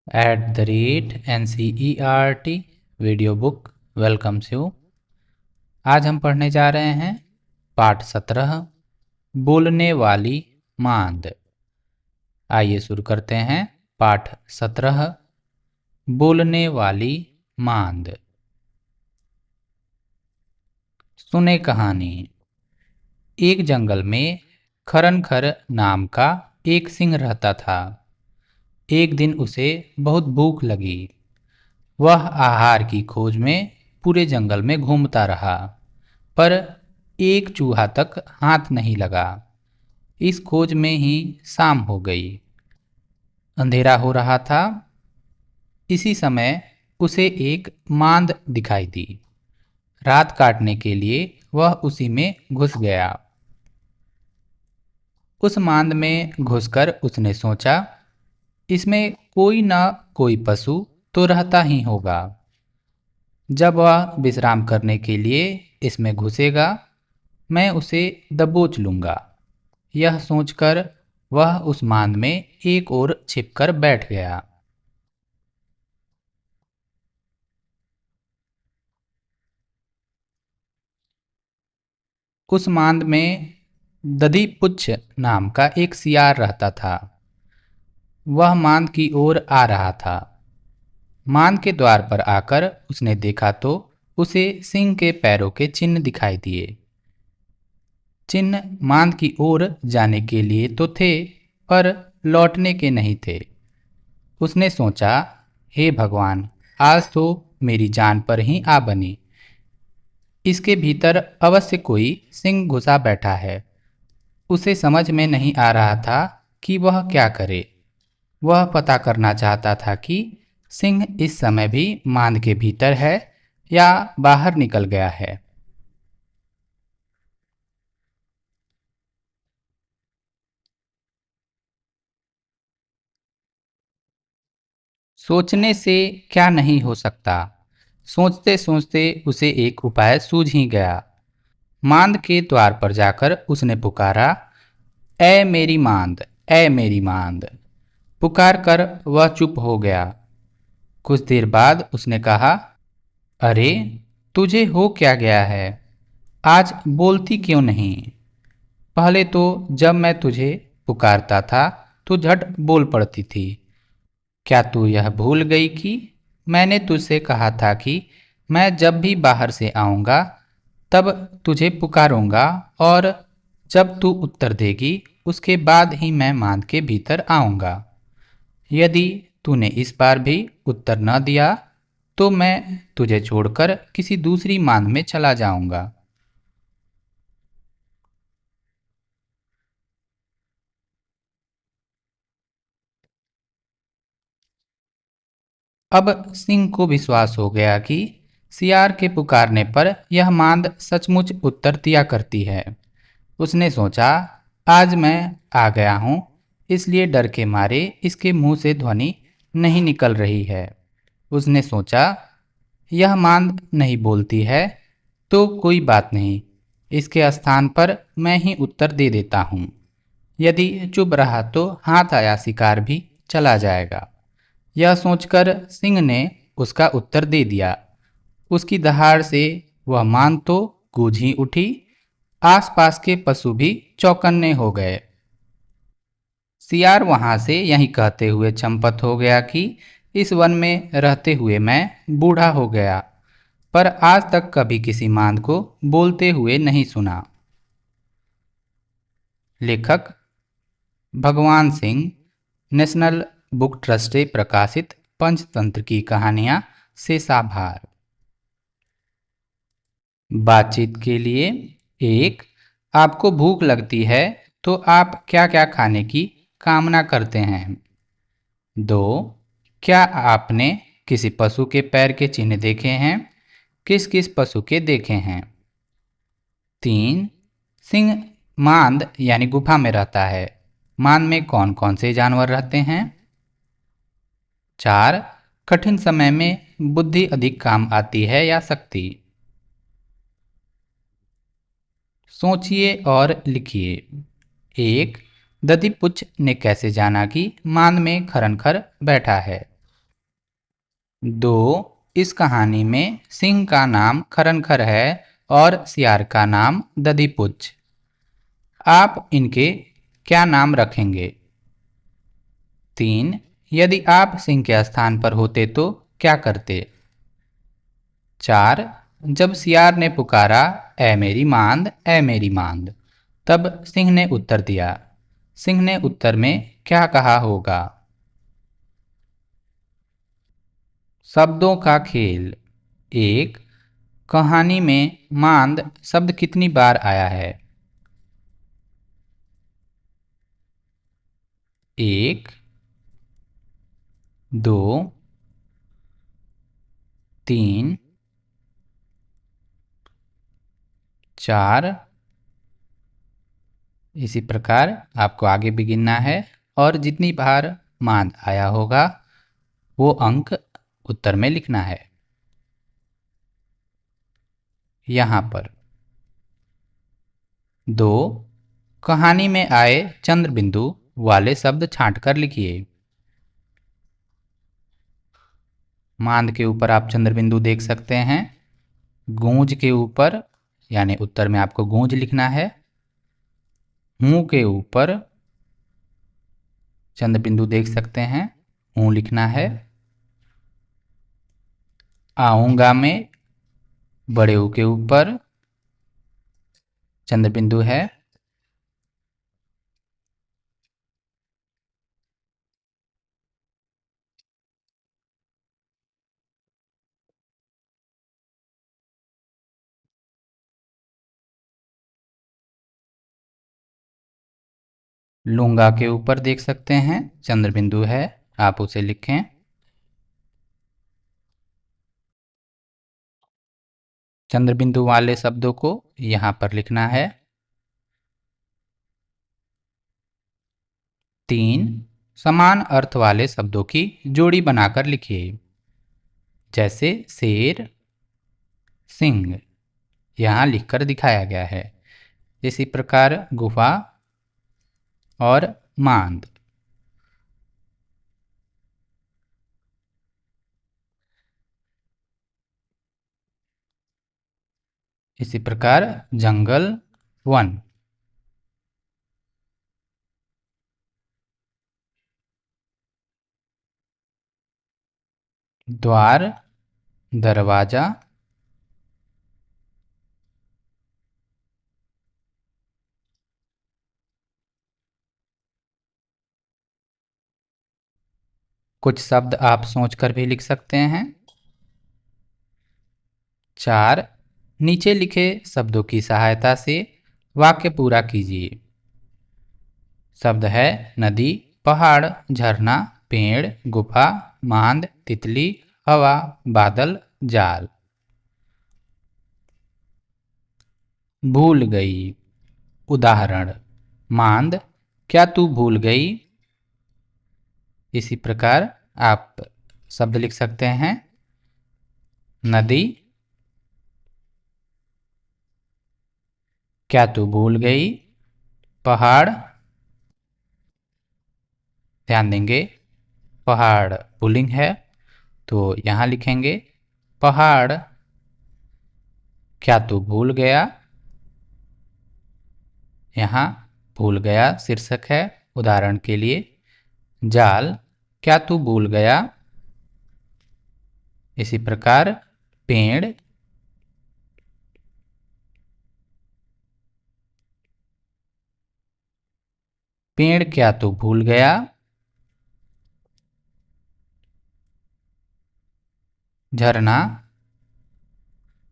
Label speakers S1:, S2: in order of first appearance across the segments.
S1: @NCERT video book welcomes you. आज हम पढ़ने जा रहे हैं पाठ 17 बोलने वाली मांद। आइए शुरू करते हैं। पाठ 17 बोलने वाली मांद। सुने कहानी। एक जंगल में खरनखर नाम का एक सिंह रहता था। एक दिन उसे बहुत भूख लगी। वह आहार की खोज में पूरे जंगल में घूमता रहा, पर एक चूहा तक हाथ नहीं लगा। इस खोज में ही शाम हो गई। अंधेरा हो रहा था। इसी समय उसे एक मांद दिखाई दी। रात काटने के लिए वह उसी में घुस गया। उस मांद में घुसकर उसने सोचा, इसमें कोई ना कोई पशु तो रहता ही होगा। जब वह विश्राम करने के लिए इसमें घुसेगा, मैं उसे दबोच लूँगा। यह सोचकर वह उस मांद में एक ओर छिपकर बैठ गया। उस मांद में दधीपुच्छ नाम का एक सियार रहता था। वह मांद की ओर आ रहा था। मांद के द्वार पर आकर उसने देखा तो उसे सिंह के पैरों के चिन्ह दिखाई दिए। चिन्ह मांद की ओर जाने के लिए तो थे, पर लौटने के नहीं थे। उसने सोचा, हे भगवान, आज तो मेरी जान पर ही आ बनी। इसके भीतर अवश्य कोई सिंह घुसा बैठा है। उसे समझ में नहीं आ रहा था कि वह क्या करे। वह पता करना चाहता था कि सिंह इस समय भी मांद के भीतर है या बाहर निकल गया है। सोचने से क्या नहीं हो सकता। सोचते सोचते उसे एक उपाय सूझ ही गया। मांद के द्वार पर जाकर उसने पुकारा, ऐ मेरी मांद, ऐ मेरी मांद। पुकार कर वह चुप हो गया। कुछ देर बाद उसने कहा, अरे, तुझे हो क्या गया है? आज बोलती क्यों नहीं? पहले तो जब मैं तुझे पुकारता था तो झट बोल पड़ती थी। क्या तू यह भूल गई कि मैंने तुझसे कहा था कि मैं जब भी बाहर से आऊँगा तब तुझे पुकारूँगा, और जब तू उत्तर देगी उसके बाद ही मैं मांद के भीतर आऊँगा। यदि तूने इस बार भी उत्तर न दिया तो मैं तुझे छोड़कर किसी दूसरी मांद में चला जाऊँगा। अब सिंह को विश्वास हो गया कि सियार के पुकारने पर यह मांद सचमुच उत्तर दिया करती है। उसने सोचा, आज मैं आ गया हूँ, इसलिए डर के मारे इसके मुंह से ध्वनि नहीं निकल रही है। उसने सोचा, यह मांद नहीं बोलती है तो कोई बात नहीं, इसके स्थान पर मैं ही उत्तर दे देता हूँ। यदि चुप रहा तो हाथ आया शिकार भी चला जाएगा। यह सोचकर सिंह ने उसका उत्तर दे दिया। उसकी दहाड़ से वह मांद तो गूंज ही उठी। आसपास के पशु भी चौकन्ने हो गए। सियार वहां से यही कहते हुए चंपत हो गया कि इस वन में रहते हुए मैं बूढ़ा हो गया, पर आज तक कभी किसी मांद को बोलते हुए नहीं सुना। लेखक भगवान सिंह, नेशनल बुक ट्रस्ट से प्रकाशित पंचतंत्र की कहानियां से साभार। बातचीत के लिए। एक, आपको भूख लगती है तो आप क्या क्या खाने की कामना करते हैं? दो, क्या आपने किसी पशु के पैर के चिन्ह देखे हैं? किस किस पशु के देखे हैं? तीन, सिंह मांद यानी गुफा में रहता है। मांद में कौन कौन से जानवर रहते हैं? चार, कठिन समय में बुद्धि अधिक काम आती है या शक्ति? सोचिए और लिखिए। एक, दधीपुच्छ ने कैसे जाना कि मांद में खरनखर बैठा है? दो, इस कहानी में सिंह का नाम खरनखर है और सियार का नाम दधीपुच्छ। आप इनके क्या नाम रखेंगे? तीन, यदि आप सिंह के स्थान पर होते तो क्या करते? चार, जब सियार ने पुकारा, ऐ मेरी मांद, ऐ मेरी मांद, तब सिंह ने उत्तर दिया। सिंह ने उत्तर में क्या कहा होगा? शब्दों का खेल। एक, कहानी में मांद शब्द कितनी बार आया है? एक, दो, तीन, चार। इसी प्रकार आपको आगे भी गिनना है और जितनी बार मांद आया होगा वो अंक उत्तर में लिखना है। यहाँ पर दो, कहानी में आए चंद्र बिंदु वाले शब्द छांटकर लिखिए। मांद के ऊपर आप चंद्र बिंदु देख सकते हैं। गूंज के ऊपर यानी उत्तर में आपको गूंज लिखना है। हूं के ऊपर चंद्र बिंदु देख सकते हैं, हूं लिखना है। आऊंगा में बड़े ऊ के ऊपर चंद्र बिंदु है। लूंगा के ऊपर देख सकते हैं चंद्र बिंदु है, आप उसे लिखें। चंद्र बिंदु वाले शब्दों को यहाँ पर लिखना है। तीन, समान अर्थ वाले शब्दों की जोड़ी बनाकर लिखिए। जैसे शेर, सिंह, यहाँ लिखकर दिखाया गया है। इसी प्रकार गुफा और मांद। इसी प्रकार जंगल, वन। द्वार, दरवाजा। कुछ शब्द आप सोचकर भी लिख सकते हैं। चार, नीचे लिखे शब्दों की सहायता से वाक्य पूरा कीजिए। शब्द है नदी, पहाड़, झरना, पेड़, गुफा, मांद, तितली, हवा, बादल, जाल। भूल गई। उदाहरण, मांद, क्या तू भूल गई? इसी प्रकार आप शब्द लिख सकते हैं। नदी, क्या तू भूल गई? पहाड़, ध्यान देंगे पहाड़ पुल्लिंग है तो यहाँ लिखेंगे पहाड़, क्या तू भूल गया? यहाँ भूल गया शीर्षक है उदाहरण के लिए। जाल, क्या तू भूल गया? इसी प्रकार पेड़, पेड़, क्या तू भूल गया? झरना,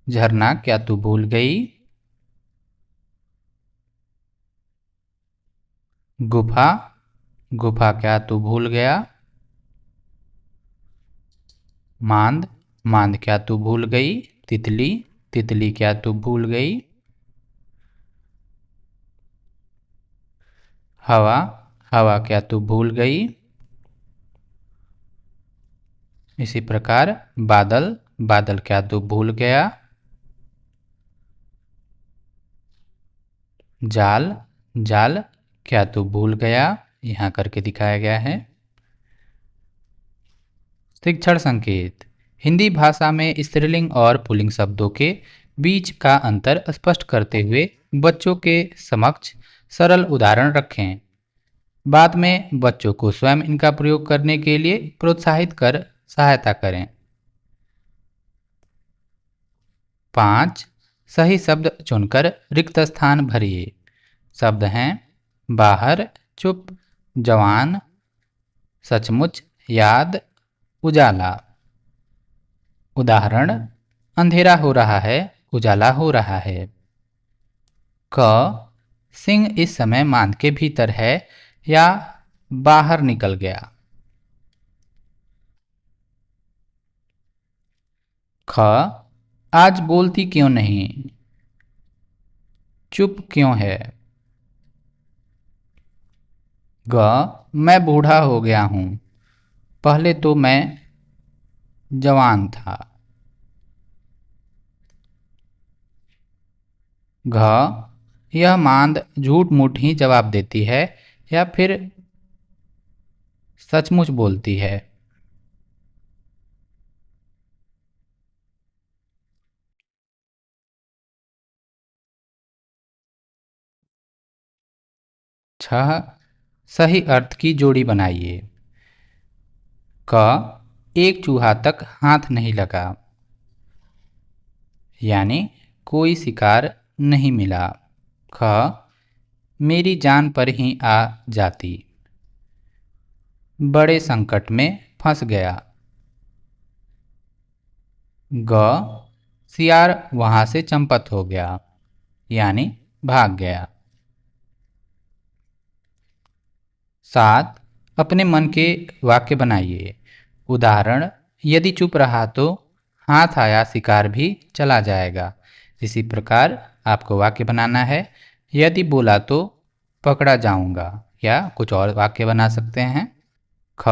S1: झरना, क्या तू भूल गई? गुफा, गुफा, क्या तू भूल गया? मांद, मांद, क्या तू भूल गई? तितली, तितली, क्या तू भूल गई? हवा, हवा, क्या तू भूल गई? इसी प्रकार बादल, बादल, क्या तू भूल गया? जाल, जाल, क्या तू भूल गया? यहाँ करके दिखाया गया है। शिक्षण संकेत, हिंदी भाषा में स्त्रीलिंग और पुल्लिंग शब्दों के बीच का अंतर स्पष्ट करते हुए बच्चों के समक्ष सरल उदाहरण रखें। बाद में बच्चों को स्वयं इनका प्रयोग करने के लिए प्रोत्साहित कर सहायता करें। 5. सही शब्द चुनकर रिक्त स्थान भरिए। शब्द हैं बाहर, चुप, जवान, सचमुच, याद, उजाला। उदाहरण, अंधेरा हो रहा है, उजाला हो रहा है। क, सिंह इस समय मांद के भीतर है या बाहर निकल गया। ख, आज बोलती क्यों नहीं, चुप क्यों है। ग, मैं बूढ़ा हो गया हूँ, पहले तो मैं जवान था। घ, यह मांद झूठ मूठ ही जवाब देती है या फिर सचमुच बोलती है। छह, सही अर्थ की जोड़ी बनाइए। क, एक चूहा तक हाथ नहीं लगा, यानी कोई शिकार नहीं मिला। ख, मेरी जान पर ही आ जाती, बड़े संकट में फंस गया। ग, सियार वहां से चंपत हो गया, यानी भाग गया। 7, अपने मन के वाक्य बनाइए। उदाहरण, यदि चुप रहा तो हाथ आया शिकार भी चला जाएगा। इसी प्रकार आपको वाक्य बनाना है। यदि बोला तो पकड़ा जाऊंगा, या कुछ और वाक्य बना सकते हैं। ख,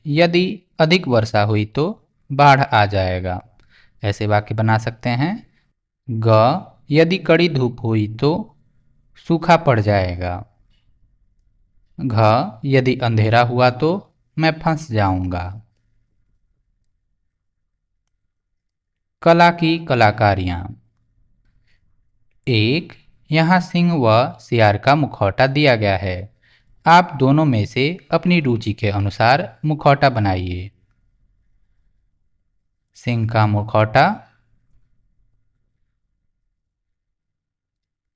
S1: यदि अधिक वर्षा हुई तो बाढ़ आ जाएगा। ऐसे वाक्य बना सकते हैं। ग, यदि कड़ी धूप हुई तो सूखा पड़ जाएगा। घ, यदि अंधेरा हुआ तो मैं फंस जाऊंगा। कला की कलाकारियां। 1, यहाँ सिंह व सियार का मुखौटा दिया गया है। आप दोनों में से अपनी रुचि के अनुसार मुखौटा बनाइए। सिंह का मुखौटा।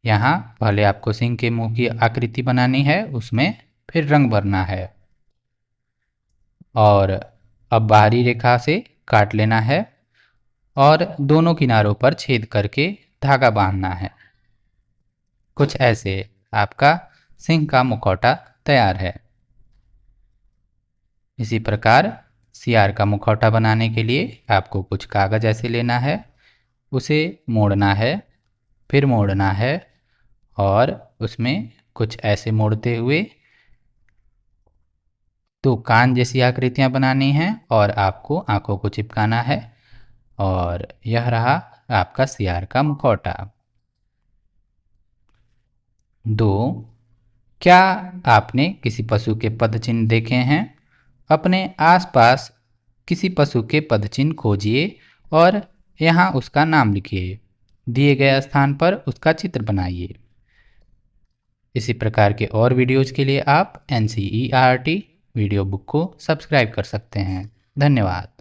S1: यहाँ पहले आपको सिंह के मुंह की आकृति बनानी है, उसमें फिर रंग भरना है और अब बाहरी रेखा से काट लेना है और दोनों किनारों पर छेद करके धागा बांधना है। कुछ ऐसे आपका सिंह का मुखौटा तैयार है। इसी प्रकार सियार का मुखौटा बनाने के लिए आपको कुछ कागज ऐसे लेना है, उसे मोड़ना है, फिर मोड़ना है और उसमें कुछ ऐसे मोड़ते हुए तो कान जैसी आकृतियां बनानी हैं और आपको आंखों को चिपकाना है और यह रहा आपका सियार का मुखौटा। 2, क्या आपने किसी पशु के पदचिन्ह देखे हैं? अपने आसपास किसी पशु के पदचिन्ह खोजिए और यहाँ उसका नाम लिखिए। दिए गए स्थान पर उसका चित्र बनाइए। इसी प्रकार के और वीडियोज के लिए आप NCERT वीडियो बुक को सब्सक्राइब कर सकते हैं। धन्यवाद।